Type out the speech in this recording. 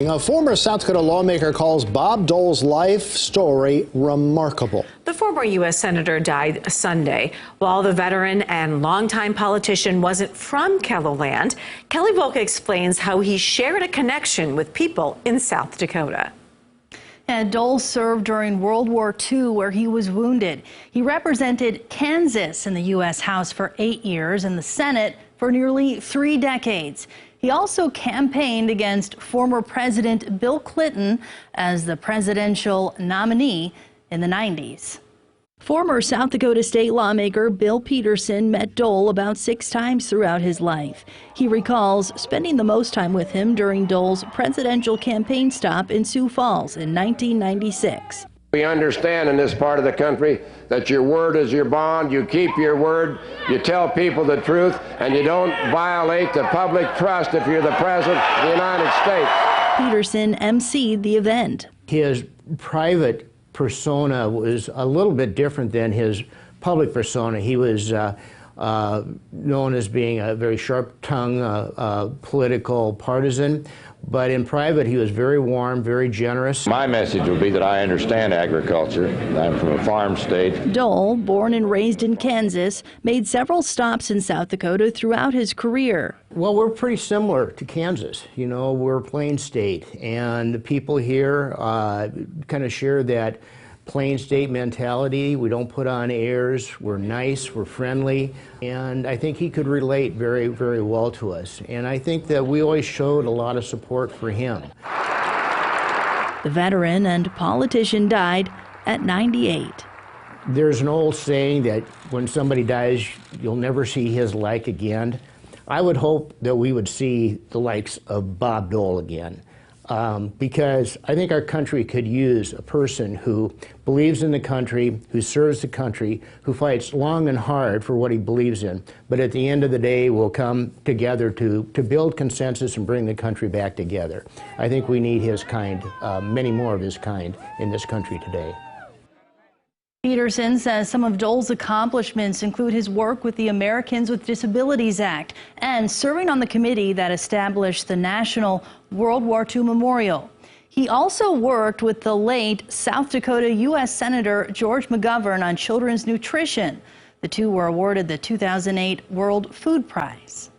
A former South Dakota lawmaker calls Bob Dole's life story remarkable. The former U.S. Senator died Sunday. While the veteran and longtime politician wasn't from KELOLAND, Kelly Volk explains how he shared a connection with people in South Dakota. And Dole served during World War II, where he was wounded. He represented Kansas in the U.S. House for 8 years and the Senate for nearly 3 decades. He also campaigned against former President Bill Clinton as the presidential nominee in the 90s. Former South Dakota state lawmaker Bill Peterson met Dole about 6 times throughout his life. He recalls spending the most time with him during Dole's presidential campaign stop in Sioux Falls in 1996. We understand in this part of the country that your word is your bond. You keep your word, you tell people the truth, and you don't violate the public trust if you're the President of the United States. Peterson emceed the event. His private persona was a little bit different than his public persona. He was known as being a very sharp-tongued political partisan, but in private he was very warm, very generous. My message would be that I understand agriculture. I'm from a farm state. Dole, born and raised in Kansas, made several stops in South Dakota throughout his career. Well, we're pretty similar to Kansas. You know, we're a plain state, and the people here kind of share that plain state mentality. We don't put on airs. We're nice, we're friendly, and I think he could relate very, very well to us. And I think that we always showed a lot of support for him. The veteran and politician died at 98. There's an old saying that when somebody dies, you'll never see his like again. I would hope that we would see the likes of Bob Dole again. Because I think our country could use a person who believes in the country, who serves the country, who fights long and hard for what he believes in, but at the end of the day will come together to build consensus and bring the country back together. I think we need his kind, many more of his kind in this country today. Peterson says some of Dole's accomplishments include his work with the Americans with Disabilities Act and serving on the committee that established the National World War II Memorial. He also worked with the late South Dakota U.S. Senator George McGovern on children's nutrition. The two were awarded the 2008 World Food Prize.